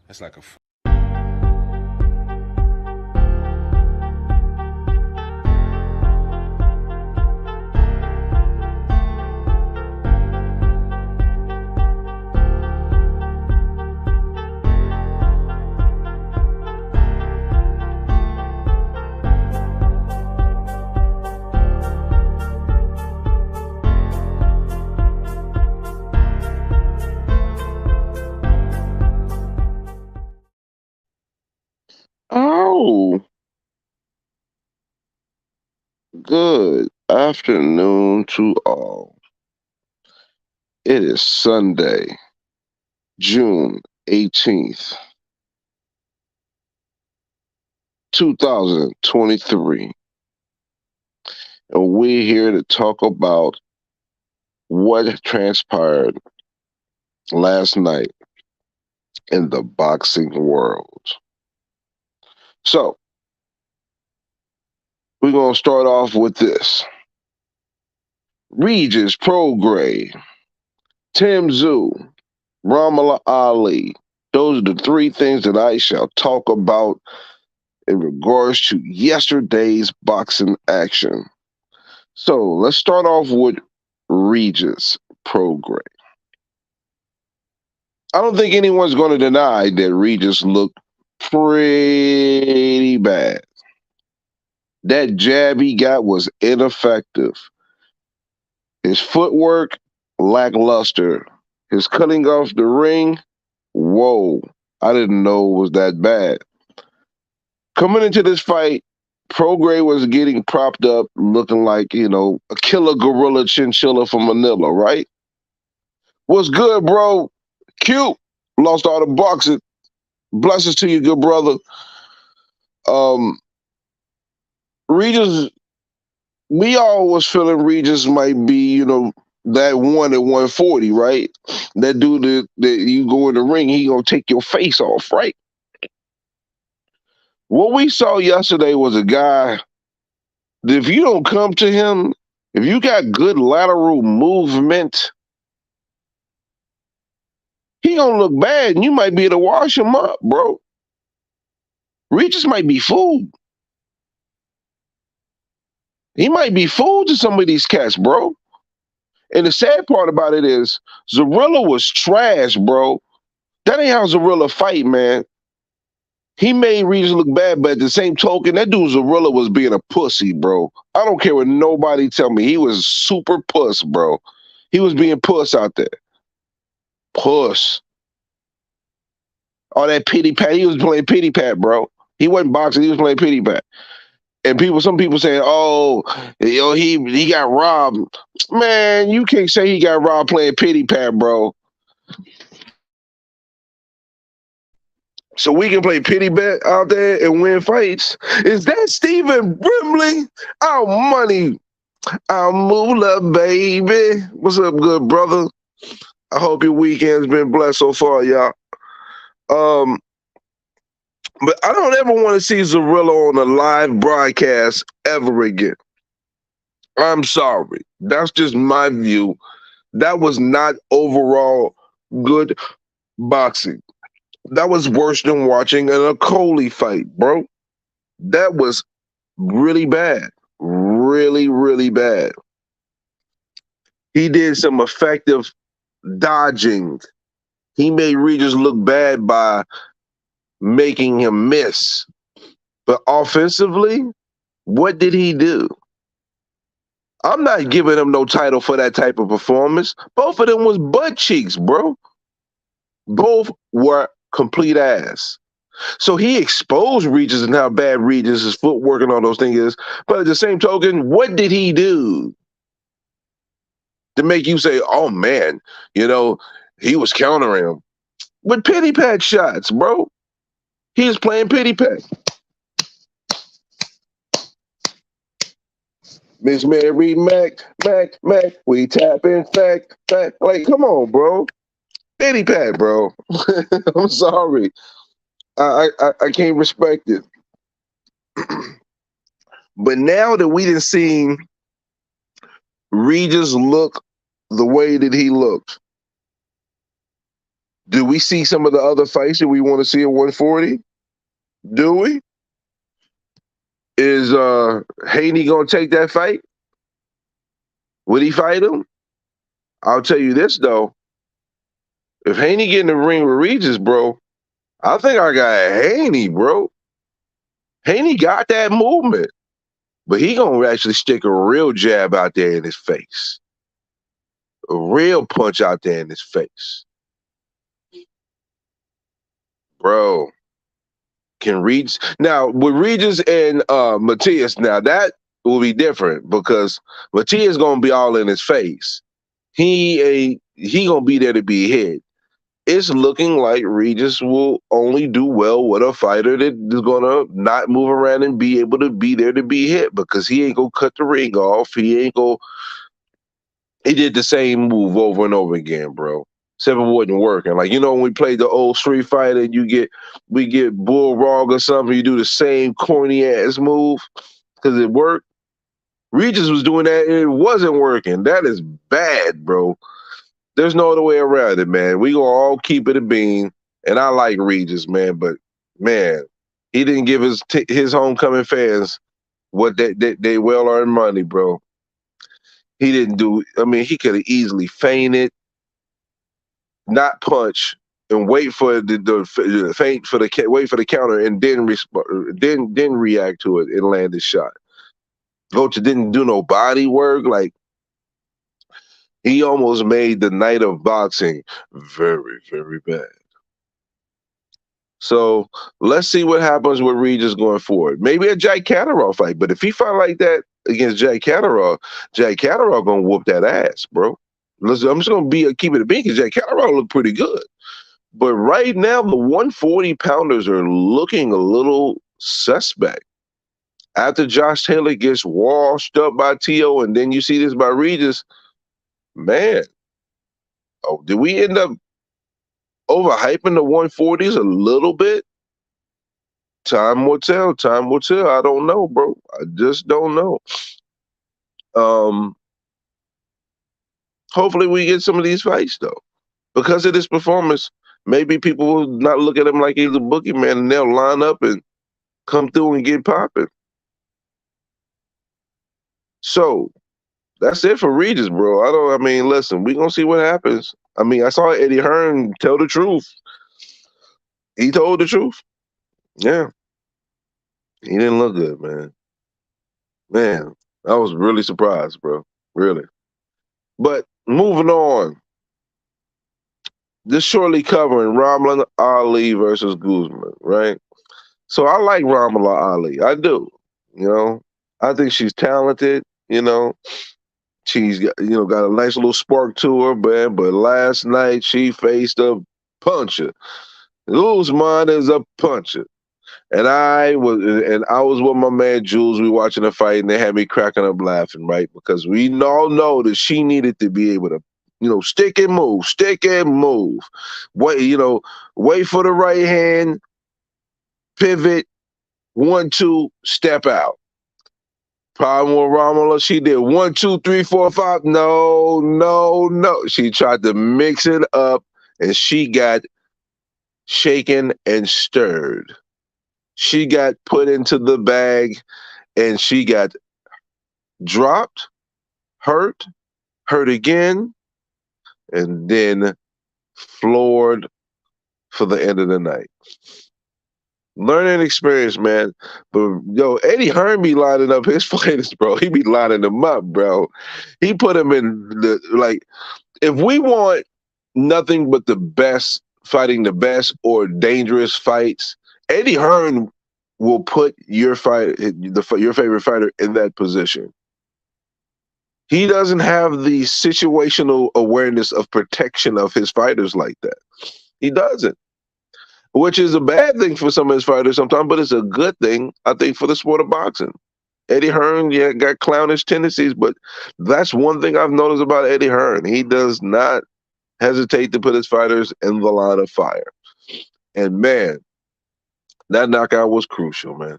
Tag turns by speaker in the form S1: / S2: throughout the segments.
S1: It's like a
S2: Oh, good afternoon to all. It is Sunday, June 18th, 2023, and we're here to talk about what transpired last night in the boxing world. So, we're going to start off with this. Regis Prograis, Tim Zoo, Ramala Ali. Those are the three things that I shall talk about in regards to yesterday's boxing action. So let's start off with Regis Prograis. I don't think anyone's going to deny that Regis looked pretty bad. That jab he got was ineffective. His footwork, lackluster. His cutting off the ring, whoa, I didn't know it was that bad. Coming into this fight, Prograis was getting propped up, looking like, a killer gorilla chinchilla from Manila, right? What's good, bro? Cute. Lost all the boxing. Blessings to you, good brother. Um, Regis, we all was feeling Regis might be, that one at 140, right? That dude that you go in the ring, he gonna take your face off, right? What we saw yesterday was a guy that if you don't come to him, if you got good lateral movement, he gonna look bad, and you might be able to wash him up, bro. Regis might be fooled. He might be fooled to some of these cats, bro. And the sad part about it is, Zorilla was trash, bro. That ain't how Zorilla fight, man. He made Regis look bad, but at the same token, that dude Zorilla was being a pussy, bro. I don't care what nobody tell me. He was super puss, bro. He was being puss out there. Puss. All that pity pat. He was playing pity pat, bro. He wasn't boxing. He was playing pity pat. And some people saying, "Oh, he got robbed." Man, you can't say he got robbed playing pity pat, bro. So we can play pity pat out there and win fights. Is that Stephen Brimley? Our money, our moolah, baby. What's up, good brother? I hope your weekend's been blessed so far, y'all. Um, but I don't ever want to see Zorilla on a live broadcast ever again. I'm sorry. That's just my view. That was not overall good boxing. That was worse than watching an Okoli fight, bro. That was really bad. Really, really bad. He did some effective dodging. He made Regis look bad by making him miss. But offensively, what did he do? I'm not giving him no title for that type of performance. Both of them was butt cheeks, bro. Both were complete ass. So he exposed Regis and how bad Regis' footwork and all those things is. But at the same token, what did he do to make you say, oh man, he was countering him with pity pat shots, bro? He was playing pity pat. Miss Mary Mac, we tapping fact. Like, come on, bro. Pity pat, bro. I'm sorry. I can't respect it. But now that we didn't see Regis look the way that he looked, Do we see some of the other fights that we want to see at 140? Do we? Is Haney gonna take that fight? Would he fight him? I'll tell you this though. If Haney get in the ring with Regis, bro, I think I got Haney, bro. Haney got that movement, but he gonna actually stick a real jab out there in his face, a real punch out there in his face, bro. Can Regis now with Regis and Matias? Now that will be different because Matias gonna be all in his face. He gonna be there to be hit. It's looking like Regis will only do well with a fighter that is gonna not move around and be able to be there to be hit because he ain't gonna cut the ring off. He ain't gonna. He did the same move over and over again, bro. Except it wasn't working. Like when we played the old Street Fighter, and we get Bulldog or something. You do the same corny ass move because it worked. Regis was doing that and it wasn't working. That is bad, bro. There's no other way around it, man. We gonna all keep it a bean, and I like Regis, man. But man, he didn't give his homecoming fans what they well earned money, bro. He didn't do. I mean, he could have easily feinted, not punch, and wait for the feint for the wait for the counter, and then react to it and land his shot. Coach didn't do no body work. Like he almost made the night of boxing very, very bad. So let's see what happens with Regis going forward. Maybe a Jack Catterall fight, but if he fight like that against Jack Catterall gonna whoop that ass, bro. Listen, I'm just gonna keep it a beat because Jack Catterall look pretty good. But right now, the 140 pounders are looking a little suspect. After Josh Taylor gets washed up by T.O., and then you see this by Regis, man. Oh, did we end up overhyping the 140s a little bit? Time will tell. Time will tell. I don't know, bro. I just don't know. Hopefully we get some of these fights though. Because of this performance, maybe people will not look at him like he's a boogeyman and they'll line up and come through and get popping. So that's it for Regis, bro. I mean, listen, we gonna see what happens. I mean, I saw Eddie Hearn tell the truth. He told the truth. Yeah. He didn't look good, man. Man, I was really surprised, bro. Really. But moving on. This shortly covering Ramla Ali versus Guzman, right? So I like Ramla Ali. I do. You know, I think she's talented. She's got a nice little spark to her, man. But last night she faced a puncher. Guzman is a puncher. And I was with my man Jules. We watching the fight, and they had me cracking up laughing, right? Because we all know that she needed to be able to, stick and move, stick and move. Wait for the right hand, pivot, 1-2, step out. Problem with Romola, she did 1, 2, 3, 4, 5. No, no, no. She tried to mix it up, and she got shaken and stirred. She got put into the bag, and she got dropped, hurt again, and then floored for the end of the night. Learning experience, man. But Eddie Hearn be lining up his fighters, bro. He be lining them up, bro. He put them in if we want nothing but the best, fighting the best or dangerous fights, Eddie Hearn will put your favorite fighter in that position. He doesn't have the situational awareness of protection of his fighters like that. He doesn't, which is a bad thing for some of his fighters sometimes, but it's a good thing, I think, for the sport of boxing. Eddie Hearn, got clownish tendencies, but that's one thing I've noticed about Eddie Hearn. He does not hesitate to put his fighters in the line of fire. And man, that knockout was crucial, man.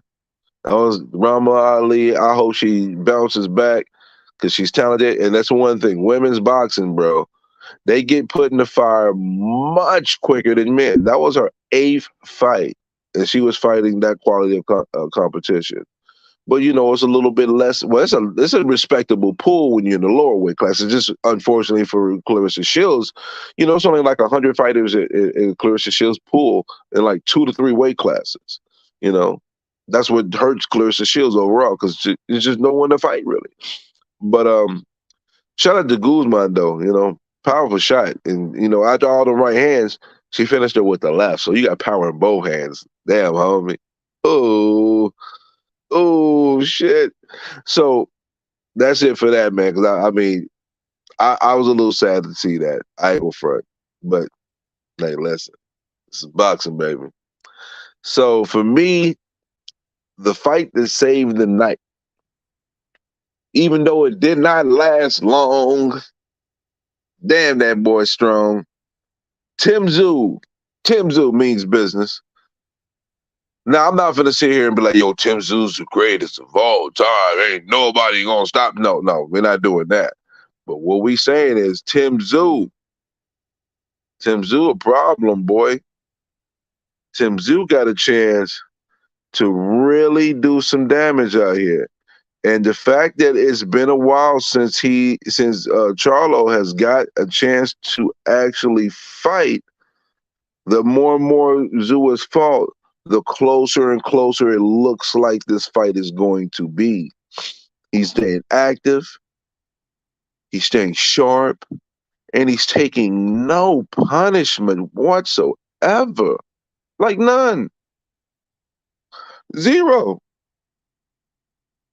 S2: That was Ramla Ali. I hope she bounces back because she's talented. And that's one thing. Women's boxing, bro. They get put in the fire much quicker than men. That was her eighth fight, and she was fighting that quality of competition. But it's a little bit less. Well, it's a respectable pool when you're in the lower weight class. It's just unfortunately for Clarissa Shields, it's only like 100 fighters in Clarissa Shields' pool in like 2 to 3 weight classes. You know, that's what hurts Clarissa Shields overall because there's just no one to fight really. But shout out to Guzman though. Powerful shot, and after all the right hands, she finished it with the left. So you got power in both hands. Damn, homie. Oh. Oh shit! So that's it for that, man. Because I mean, I was a little sad to see that. I ain't go front, but hey, listen, this is boxing, baby. So for me, the fight that saved the night, even though it did not last long, damn that boy strong. Tim Tszyu. Tim Tszyu means business. Now I'm not gonna sit here and be like, "Yo, Tim Tzew's the greatest of all time. Ain't nobody gonna stop." No, we're not doing that. But what we saying is Tim Tszyu a problem, boy. Tim Tszyu got a chance to really do some damage out here. And the fact that it's been a while since Charlo has got a chance to actually fight, the more and more Tszyu has fought, the closer and closer it looks like this fight is going to be. He's staying active. He's staying sharp. And he's taking no punishment whatsoever. Like none. Zero.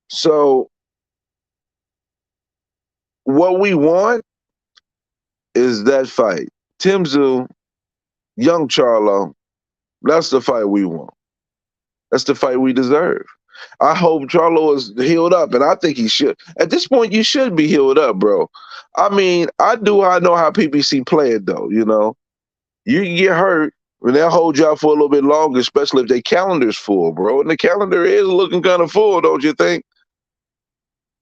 S2: So what we want is that fight. Tim Tszyu, young Charlo, that's the fight we want. That's the fight we deserve. I hope Charlo is healed up, and I think he should. At this point, you should be healed up, bro. I mean, I know how PBC play it, though, You can get hurt, and they'll hold you out for a little bit longer, especially if their calendar's full, bro. And the calendar is looking kind of full, don't you think?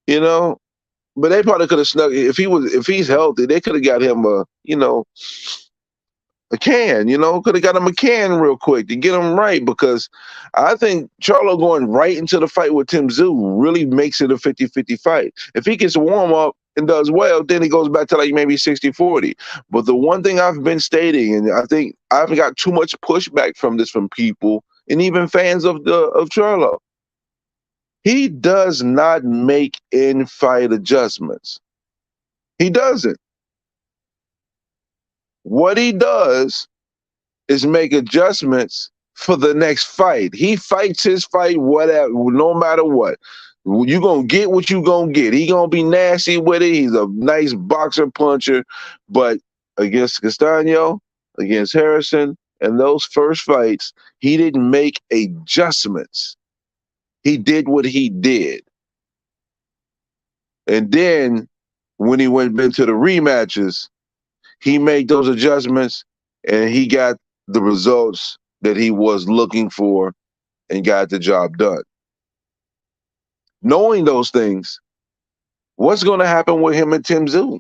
S2: But they probably could have snuck if he's healthy, they could have got him a can, could have got him a can real quick to get him right because I think Charlo going right into the fight with Tim Tszyu really makes it a 50-50 fight. If he gets a warm up and does well, then he goes back to like maybe 60-40. But the one thing I've been stating, and I think I haven't got too much pushback from this from people and even fans of Charlo. He does not make in-fight adjustments. He doesn't. What he does is make adjustments for the next fight. He fights his fight, whatever, no matter what. You're going to get what you're going to get. He going to be nasty with it. He's a nice boxer puncher. But against Castaño, against Harrison, and those first fights, he didn't make adjustments. He did what he did. And then when he went into the rematches, he made those adjustments and he got the results that he was looking for and got the job done. Knowing those things, what's going to happen with him and Tim Tszyu?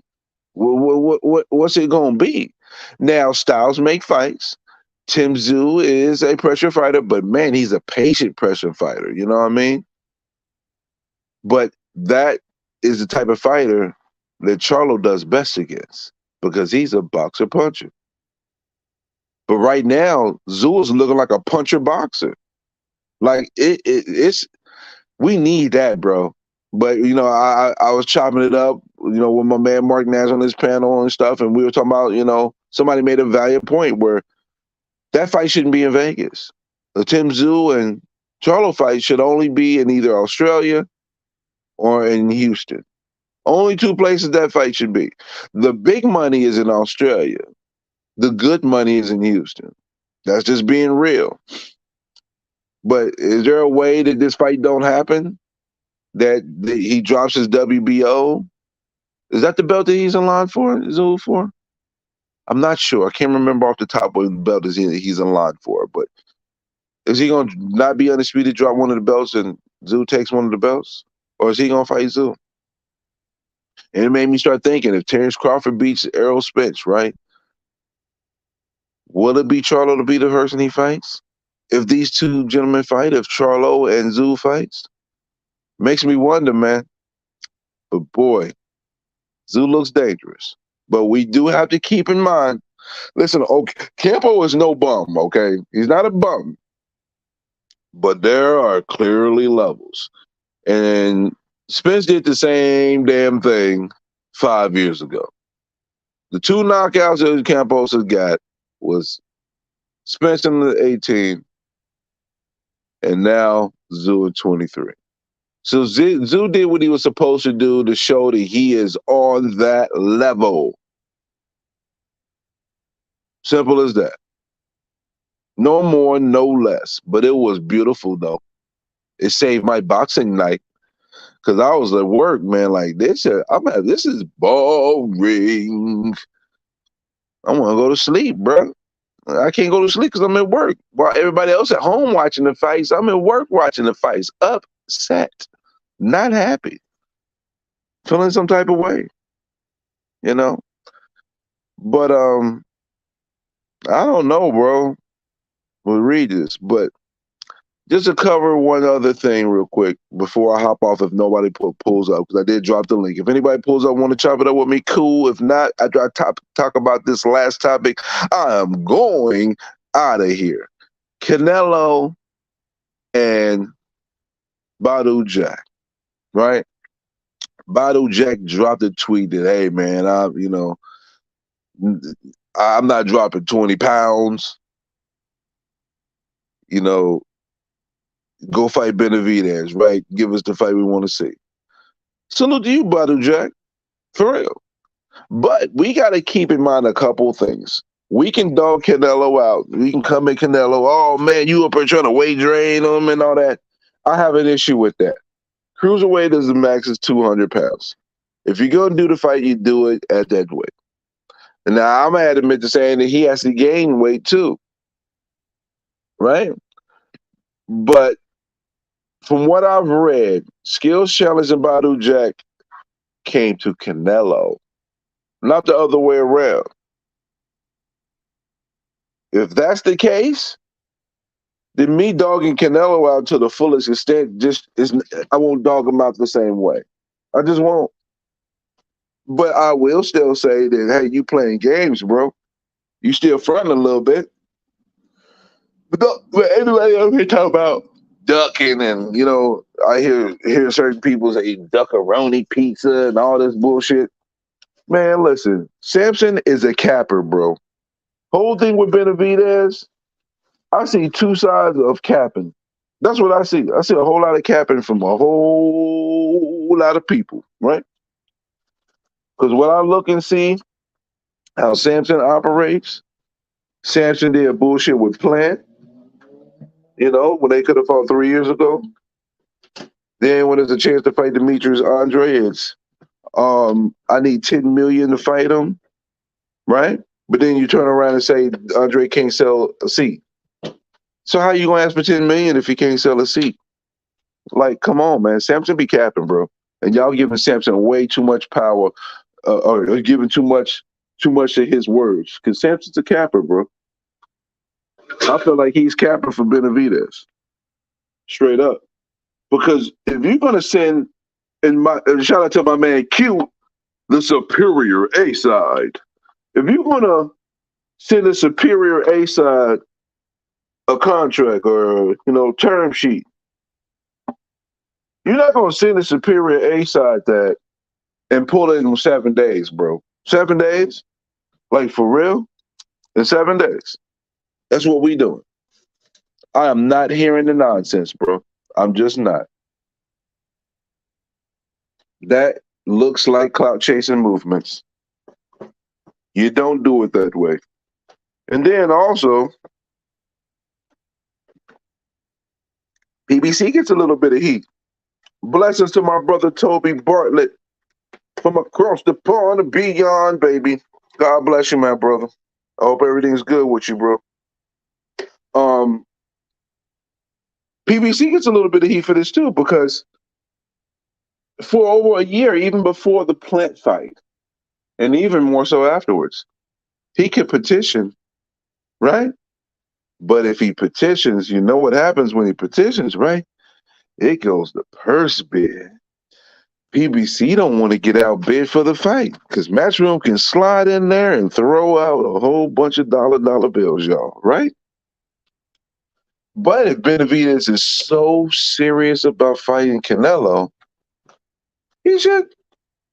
S2: What's it going to be? Now, styles make fights. Tim Tszyu is a pressure fighter, but man, he's a patient pressure fighter. You know what I mean? But that is the type of fighter that Charlo does best against because he's a boxer puncher. But right now, Tszyu is looking like a puncher boxer. Like it's we need that, bro. But I was chopping it up, with my man Mark Nash on his panel and stuff, and we were talking about, somebody made a valid point where that fight shouldn't be in Vegas. The Tim Tszyu and Charlo fight should only be in either Australia or in Houston. Only two places that fight should be. The big money is in Australia. The good money is in Houston. That's just being real. But is there a way that this fight don't happen? That he drops his WBO? Is that the belt that he's in line for? Tszyu for? I'm not sure. I can't remember off the top what belt he's in line for. But is he going to not be undisputed, drop one of the belts, and Tszyu takes one of the belts? Or is he going to fight Tszyu? And it made me start thinking, if Terrence Crawford beats Errol Spence, right? Will it be Charlo to be the person he fights? If these two gentlemen fight, if Charlo and Zoo fights, makes me wonder, man. But boy, Zoo looks dangerous. But we do have to keep in mind, listen, okay, Campo is no bum, okay? He's not a bum. But there are clearly levels. And Spence did the same damn thing 5 years ago. The two knockouts that Campos has got was Spence in the 18 and now Zoo in 23. So Zoo did what he was supposed to do to show that he is on that level. Simple as that. No more, no less. But it was beautiful, though. It saved my boxing night because I was at work, man. Like this, this is boring. I want to go to sleep, bro. I can't go to sleep because I'm at work. While everybody else at home watching the fights, I'm at work watching the fights. Upset, not happy, feeling some type of way, you know. But I don't know, bro. With Regis, but just to cover one other thing real quick before I hop off, if nobody pulls up, because I did drop the link. If anybody pulls up, want to chop it up with me, cool. If not, after I talk about this last topic, I am going out of here. Canelo and Badu Jack, right? Badu Jack dropped a tweet that, hey man, I'm not dropping 20 pounds. You know, go fight Benavidez, right? Give us the fight we want to see. Salute to you, Badu Jack, for real. But we got to keep in mind a couple things. We can dog Canelo out. We can come at Canelo. Oh man, you up there trying to weight drain him and all that. I have an issue with that. Cruiserweight is the max is 200 pounds. If you're going to do the fight, you do it at that weight. And now I'm going to admit to saying that he has to gain weight too. Right? But from what I've read, Skills Challenge and Badu Jack came to Canelo, not the other way around. If that's the case, then me dogging Canelo out to the fullest extent I won't dog him out the same way. I just won't. But I will still say that, hey, you playing games, bro. You still fronting a little bit. But everybody over here talk about ducking and, I hear certain people say duckaroni pizza and all this bullshit. Man, listen, Samson is a capper, bro. Whole thing with Benavidez, I see two sides of capping. That's what I see. I see a whole lot of capping from a whole lot of people, right? Because when I look and see how Samson operates, Samson did bullshit with Plant, when they could have fought 3 years ago. Then when there's a chance to fight Demetrius Andre, it's I need 10 million to fight him, right? But then you turn around and say Andre can't sell a seat. So how you gonna ask for 10 million if he can't sell a seat? Like, come on, man. Samson be capping, bro. And y'all giving Samson way too much power, or giving too much to his words. Because Samson's a capper, bro. I feel like he's capping for Benavidez. Straight up. Because if you're gonna send shout out to my man Q, the superior A side. If you're gonna send a superior A side a contract or term sheet, you're not gonna send a superior A side that and pull it in 7 days, bro. 7 days? Like for real? In 7 days. That's what we doing. I am not hearing the nonsense, bro. I'm just not. That looks like clout chasing movements. You don't do it that way. And then also, PBC gets a little bit of heat. Blessings to my brother Toby Bartlett from across the pond and beyond, baby. God bless you, my brother. I hope everything's good with you, bro. PBC gets a little bit of heat for this too, because for over a year, even before the Plant fight, and even more so afterwards. He could petition, right? But if he petitions, you know what happens when he petitions, right? It goes to purse bid. PBC don't want to get outbid for the fight because Matchroom can slide in there and throw out a whole bunch of dollar bills, y'all, right? But if Benavidez is so serious about fighting Canelo, he should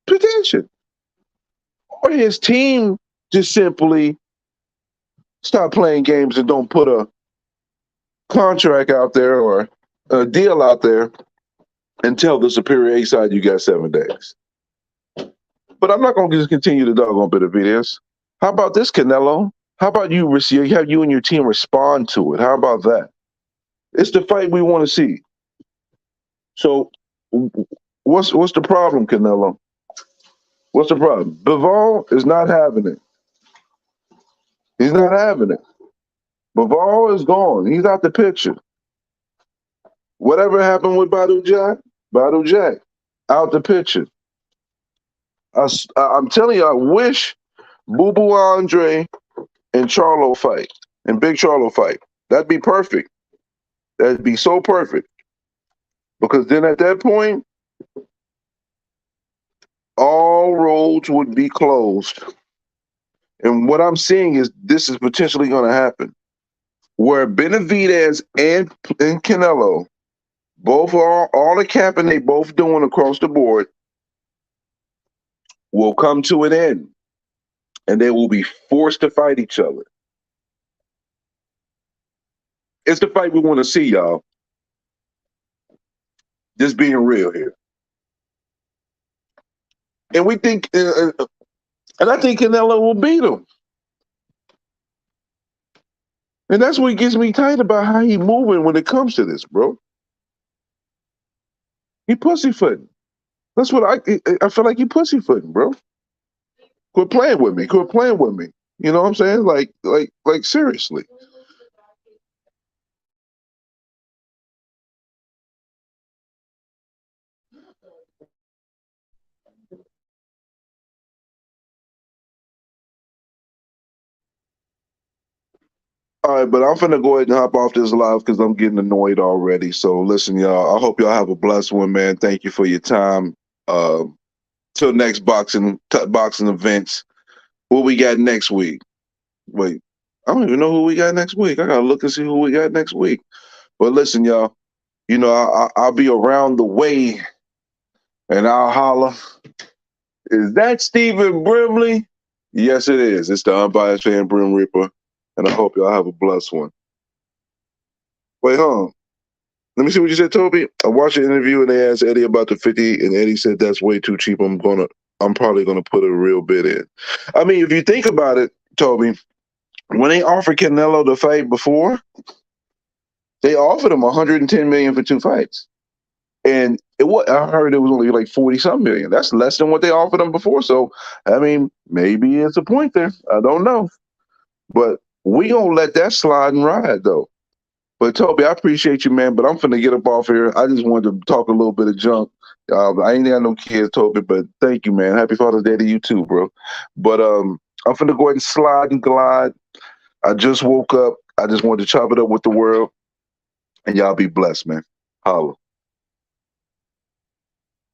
S2: petition. Or his team just simply stop playing games and don't put a contract out there or a deal out there and tell the superior A side you got 7 days. But I'm not going to just continue to dog on Benavidez. How about this, Canelo? How about you have you and your team respond to it? How about that? It's the fight we want to see. So what's the problem, Canelo? What's the problem? Bivol is not having it. He's not having it. Bivol is gone. He's out the picture. Whatever happened with Badu Jack, out the picture. I'm telling you, I wish Boo Boo Andre and Charlo fight, and Big Charlo fight. That'd be perfect. That'd be so perfect. Because then at that point, all roads would be closed. And what I'm seeing is this is potentially going to happen. Where Benavidez and Canelo, both are all the capping they both doing across the board, will come to an end. And they will be forced to fight each other. It's the fight we want to see, y'all. Just being real here. And we think, and I think Canelo will beat him. And that's what gets me tight about how he moving when it comes to this, bro. He pussyfooting. That's what I feel like he pussyfooting, bro. Quit playing with me. Quit playing with me. You know what I'm saying? Like seriously. All right, but I'm finna go ahead and hop off this live because I'm getting annoyed already. So listen, y'all. I hope y'all have a blessed one, man. Thank you for your time. Till next boxing events. What we got next week? Wait, I don't even know who we got next week. I gotta look and see who we got next week. But listen, y'all. You know, I'll be around the way, and I'll holler. Is that Stephen Brimley? Yes, it is. It's the Unbiased Fan Brim Reaper, and I hope y'all have a blessed one. Wait, hold on. Let me see what you said, Toby. I watched an interview and they asked Eddie about the 50, and Eddie said that's way too cheap. I'm probably gonna put a real bid in. I mean, if you think about it, Toby, when they offered Canelo the fight before, they offered him 110 million for 2 fights, and I heard it was only like 40-something million. That's less than what they offered him before. So, I mean, maybe it's a point there. I don't know, but we gonna let that slide and ride though. But Toby, I appreciate you, man. But I'm finna get up off here. I just wanted to talk a little bit of junk. I ain't got no kids, Toby, but thank you, man. Happy Father's Day to you too, bro. But I'm finna go ahead and slide and glide. I just woke up. I just wanted to chop it up with the world. And y'all be blessed, man. Holla.